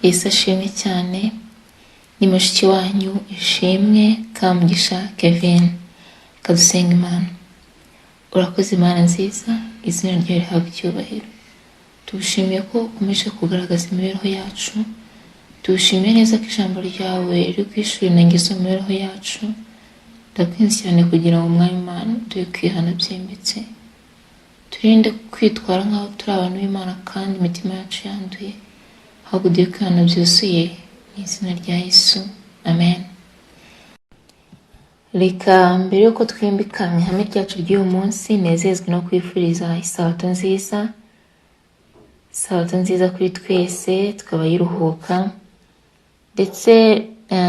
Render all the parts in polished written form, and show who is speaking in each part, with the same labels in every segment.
Speaker 1: Yesu ashimwe cyane. Ni mushiki wanyu Ishimwe Kamugisha Kevin. Kadusenga Imana. Urakoze Imana nziza, izina ryawe rihabwe icyubahiro. Tugushimiye ko ukomeje kugaragaza imibereho yacu. Tugushimiye neza ko ijambo ryawe riri kwishura inangizo mu mibereho yacu. Ndakwinze cyane kugira ngo umwami Imana duhe kwihana byimbitse. Turinde kwitwara nk'aho turi abantu b'Imana kandi imitima yacu yanduye. Ahubwo duhe kwihana byuzuye mu izina rya Yesu. Amen. Reka mbere yuko twimbika mu ihame ryacu ry'uyu munsi nezezwe no kwifuriza isabato nziza. Isabato nziza kuri twese tukaba yiruhuka. Ndetse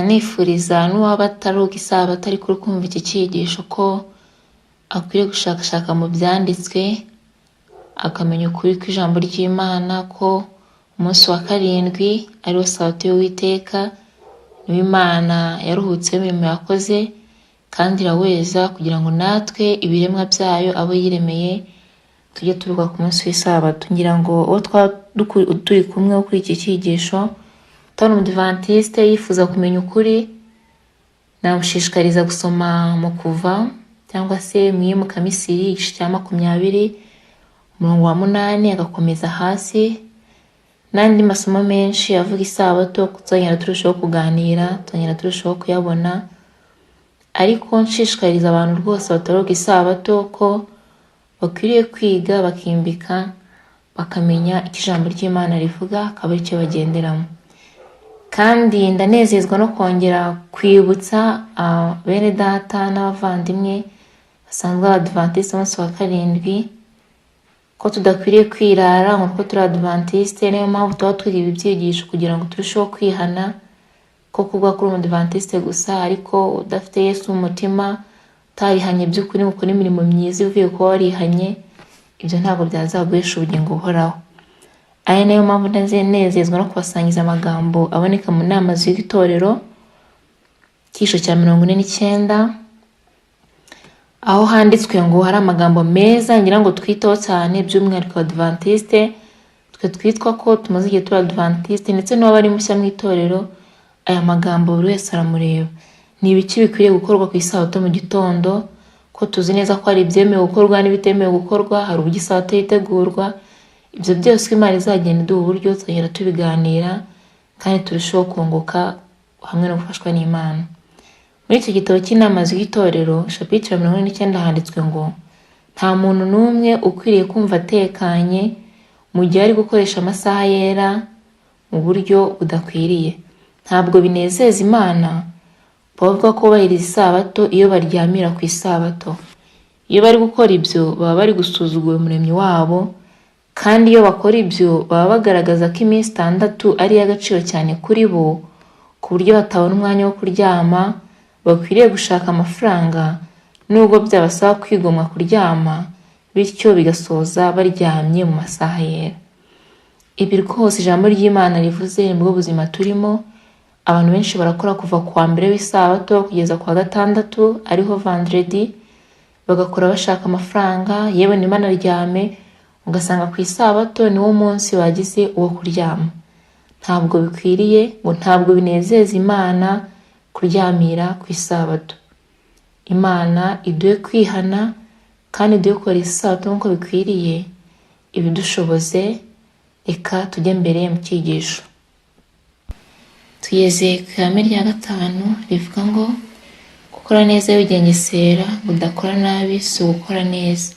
Speaker 1: nifuriza n'uwaba ataruga isabato ariko uri kumva iki cyigisho ko akwiriye gushakashaka mu byanditswe akamenya ukuri kw'ijambo ry'Imana ko umunsi wa karindwi ari wo sabato y'Uwiteka, niwo Imana yaruhutseho imirimo yakoze kandi iraweza kugira ngo natwe ibiremwa byayo abo yiremeye tujye turuka ku munsi w'isabato. Ngira ngo uwo turi kumwe kuri iki cyigisho utari umudivantiste yifuza kumenya ukuri, namushishikariza gusoma mu Kuva cyangwa se mu Iyimukamisiri igice cya 20 umurongo wa 8 agakomeza hasi, n'andi masomo menshi avuga isabato tuzagenda turushaho kuganira, tuzagenda turushaho kuyabona. Ariko nshishikariza abantu rwose bataroga isabato ko bakwiriye kwiga bakimbika bakamenya icyo ijambo ry'Imana rivuga akaba aricyo bagenderamo. Kandi ndanezezwa no kongera kwibutsa bene data n'abavandimwe basanzwe abadivantiste umunsi wa karindwi ko tudakwiriye kwirara ngo turi adventiste. Niyo mpamvu tuba twiga ibi byigisho kugira ngo turusheho kwihana ko kuvuga kuri umudivantiste gusa ariko udafite Yesu mu mutima, utarihanye by'ukuri gukora imirimo myiza ivuye kuba warihanye, ibyo ntabwo byazaguhesha ubugingo buhoraho. Ari nayo mpamvu nezezwa no kubasangiza amagambo aboneka mu nama z'itorero cyisho cya 49 aho handitswe ngo hari amagambo meza ngira ngo twiteho cyane by'umwihariko Adventiste. Twe twitwa ko tumaze igihe turi Adventiste ndetse n'uwaba ari mushya mu itorero, aya magambo buri wese aramureba. Ni ibiki bikwiriye gukorwa ku isabato mu gitondo, ko tuzi neza ko hari ibyemewe gukorwa n'ibitemewe gukorwa, hari uburyo isabato yitegurwa. Ibyo byose Imana izagenda iduha uburyo tuzagenda tubiganira kandi turushaho kunguka hamwe no gufashwa n'Imana. Muri iki gitabo cy'inama z'itorero chapitre 49 handitswe ngo nta muntu n'umwe ukwiriye kumva atekanye mu gihe ari gukoresha amasaha yera mu buryo budakwiriye. Ntabwo binezeza Imana bavuga ko bahiriza isabato iyo baryamira ku isabato. Iyo bari gukora ibyo baba bari gusuzugura umuremyi wabo, kandi iyo bakora ibyo baba bagaragaza ko iminsi 6 ari y'agaciro cyane kuri bo ku buryo batabona umwanya wo kuryama. Bakwiriye gushaka amafaranga nubwo byabasaba kwigomwa kuryama, bityo bigasoza baryamye mu masaha yera. Ibi rwose ijambo ry'Imana rivuze nibwo buzima turimo. Abantu benshi barakora kuva ku wa mbere w'isabato kugeza ku wa gatandatu ariho vendredi, bagakora bashaka amafaranga yewe n'Imana ryame, ugasanga ku isabato niwo munsi bagize uwo kuryama. Ntabwo bikwiriye ngo ntabwo binezeza Imana kuryamira ku isabato. Imana iduhe kwihana kandi iduhe gukora isabato nk'uko bikwiriye. Ibidushoboze reka tujye mbere mu cyigisho. Tugeze ku ihame rya 5 rivuga ngo gukora neza wigengesera, udakora nabi si ugukora neza,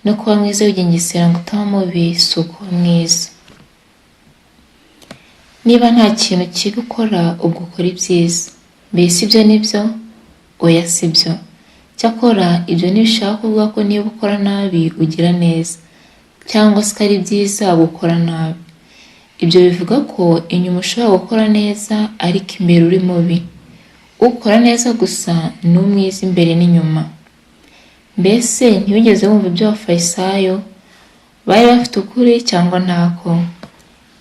Speaker 1: no kuba mwiza wigengesera ngo utaba mubi si ukuba mwiza. Niba nta kintu kibi ukora ubwo ukora ibyiza. Mbese ibyo nibyo? Oya sibyo. Cyakora ibyo ntibishaka kuvuga ko niba ukora nabi ugira neza, cyangwa se ari byiza gukora nabi. Ibyo bivuga ko inyuma ushobora gukora neza ariko imbere uri mubi. Ukora neza gusa ni umwiza imbere n'inyuma. Mbese ntiwigeze wumva ibyo abafarisayo bari bafite ukuri cyangwa ntako?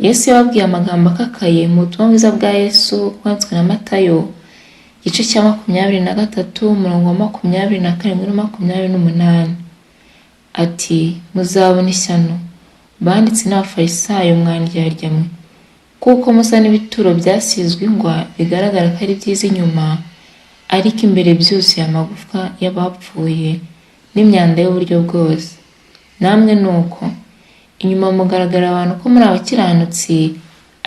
Speaker 1: Yesu yababwiye amagambo akakaye mu butumwa bwiza bwa Yesu bwanditswe na Matayo, igice cya 23 umurongo wa 27 na 28. Ati, muzabona ishyano banditsi n'abafarisayo mwandyarya mwe, kuko musa n'ibituro byasizwe ingwa bigaragara ko ari byiza inyuma, ariko imbere byuzuye amagufwa y'abapfuye n'imyanda y'uburyo bwose. Namwe nuko inyuma mugaragara abantu ko muri abakiranutsi,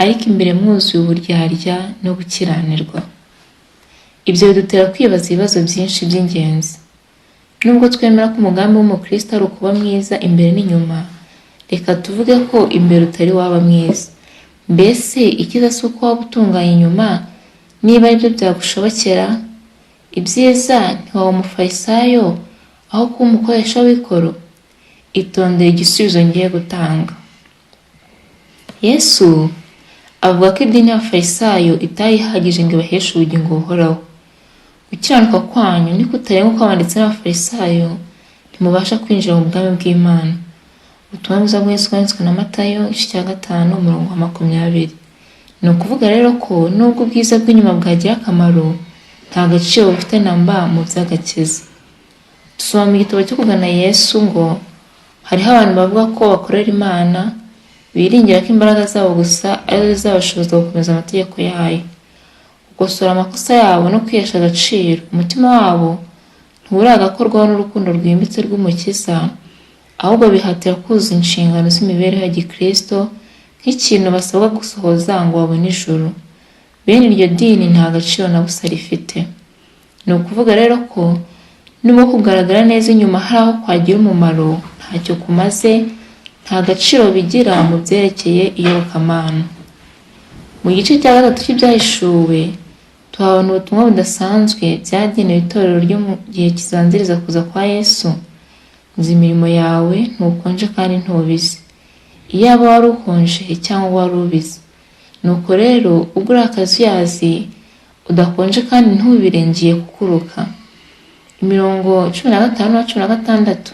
Speaker 1: ariko imbere mwuzuye uburyarya no gukiranirwa. Ibyo bidutera kwibaza ibibazo byinshi by'ingenzi. Nubwo twemera ko umugambi w'umukristo ari ukuba mwiza imbere n'inyuma, reka tuvuge ko imbere utari waba mwiza. Mbese icyiza si uko waba utunganye inyuma, niba aribyo byagushobokera? Ibyiza ntiwaba umufarisayo aho kuba umukoresha w'ikoro? Itondere igisubizo ngiye gutanga. Yesu avuga ko idini y'abafarisayo itari ihagije ngo ibaheshe ubugingo buhoraho. Gukiranuka kwanyu ni kutarenga uko abanditsi n'abafarisayo, ntimubasha kwinjira mu bwami bw'Imana. Ubutumwa bwiza bwa Yesu bwanditswe na Matayo, igice cya 5 umurongo wa 20. Ni ukuvuga rero ko nubwo ubwiza bw'inyuma bwagira akamaro, nta gaciro bufite namba mu by'agakiza. Dusoma mu gitabo cyo kugana Yesu ngo hariho abantu bavuga ko bakorera Imana, biringira ko imbaraga zabo gusa arizo zizabashoboza gukomeza amategeko yayo. Gukosora amakosa yabo no kwihesha agaciro, umutima wabo nturagakorwaho n'urukundo rwimbitse rw'Umukiza, ahubwo bihatira kuzuza inshingano z'imibereho ya Gikristo nk'ikintu basabwa gusohoza ngo babone ijuru. Bene iryo dini nta gaciro na busa rifite. Ni ukuvuga rero ko nubwo kugaragara neza inyuma hari aho kwagira umumaro, ntacyo kumaze, nta gaciro bigira mu byerekeye iyobokamana. Mu gice cya 3 cy'ibyahishuwe tuhabona ubutumwa budasanzwe byagenewe itorero ryo mu gihe kizanziriza kuza kwa Yesu. Nzi imirimo yawe, ntukonje kandi ntubizi. Iyaba wari ukonje cyangwa wari ubizi. Nuko rero ubwo uri akazuyazi, udakonje kandi ntubire, ngiye kukuruka. Imirongo 15 na 16.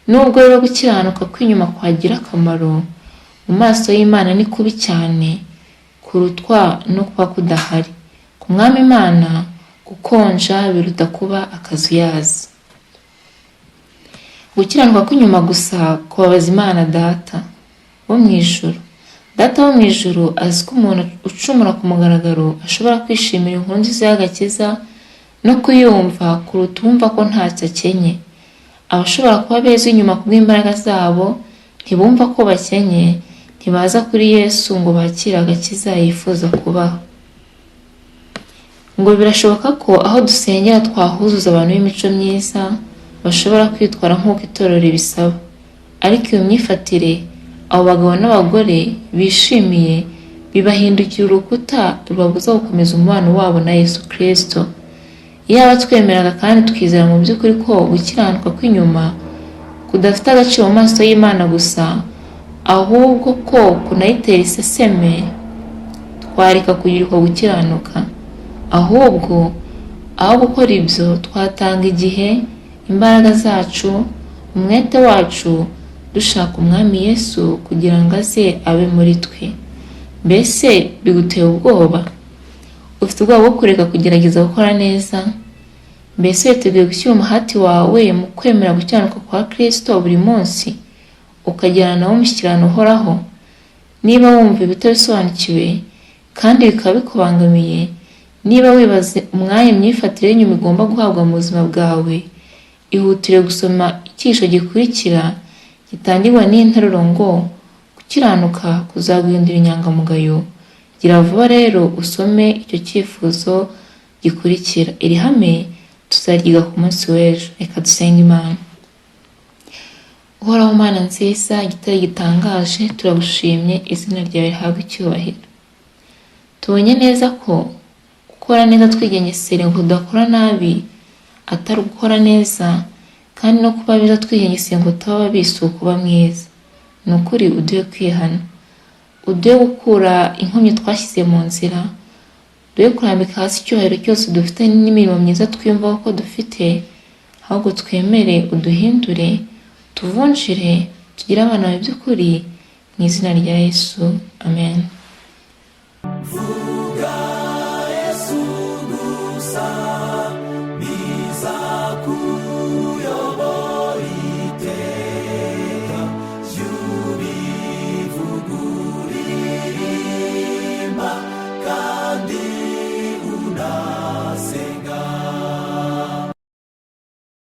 Speaker 1: Nubwo rero gukiranuka kw'inyuma kwagira akamaro, mu maso y'Imana ni kubi cyane kurutwa no kuba kudahari. Ku Mwami Imana gukonja biruta kuba akazuyazi. Gukiranuka kw'inyuma gusa kubabaza Imana Data wo mu ijuru. Data wo mu ijuru azi ko umuntu ucumura ku mugaragaro ashobora kwishimira inkuru nziza y'agakiza no kuyumva kuruta uwumva ko ntacyo akenye. Abashobora kuba beza inyuma kubw'imbaraga zabo ntibumva ko bakenye, ntibaza kuri Yesu ngo bakire agakiza yifuza kubaho. Ngo birashoboka ko aho dusengera twahuzuza abantu b'imico myiza bashobora kwitwara nk'uko itorero ribisaba, ariko iyo myifatire abo bagabo n'abagore bishimiye bibahindukira urukuta rubabuza gukomeza umubano wabo na Yesu Kristo. Iyaba twemeraga kandi tukizera mu by'ukuri ko gukiranuka kw'inyuma kudafite agaciro mu maso y'Imana gusa, ahubwo ko kunayitera iseseme, twareka kugira uko gukiranuka. Ahubwo aho gukora ibyo twatanga igihe, imbaraga zacu, umwete wacu dushaka Umwami Yesu kugira ngo aze abe muri twe. Mbese biguteye ubwoba? Ufite ubwoba bwo kureka kugerageza gukora neza? Mbese witeguye gushyira umuhati wawe mu kwemera gukiranuka kwa Kristo buri munsi, ukagirana nawe umushyikirano uhoraho? Niba wumva ibitabisobanukiwe kandi bikaba bikubangamiye, niba wibaze umwanya imyifatire y'inyuma igomba guhabwa mu buzima bwawe, ihutire gusoma icyigisho gikurikira gitangirwa n'interuro ngo gukiranuka kuzaguhindura inyangamugayo. Gira vuba rero usome icyo cyifuzo gikurikira. Iri hame tuzaryiga ku munsi w'ejo. Reka dusenge Imana. Uhoraho Mana nziza, igitare gitangaje, turagushimye, izina ryawe rihabwe icyubahiro. Tubonye neza ko gukora neza twigengesera ngo tudakora nabi atari gukora neza, kandi no kuba biza twigengesera ngo tuba bisi ukuba mwiza. Ni ukuri uduhe kwihana, uduhe gukura inkomyi twashyize mu nzira, uduhe kurambika hasi icyubahiro cyose dufite n'imirimo myiza twiyumvaho ko dufite, ahubwo twemere uduhindure, tuvunjire, tugire abana bawe by'ukuri, mu izina rya Yesu, amen.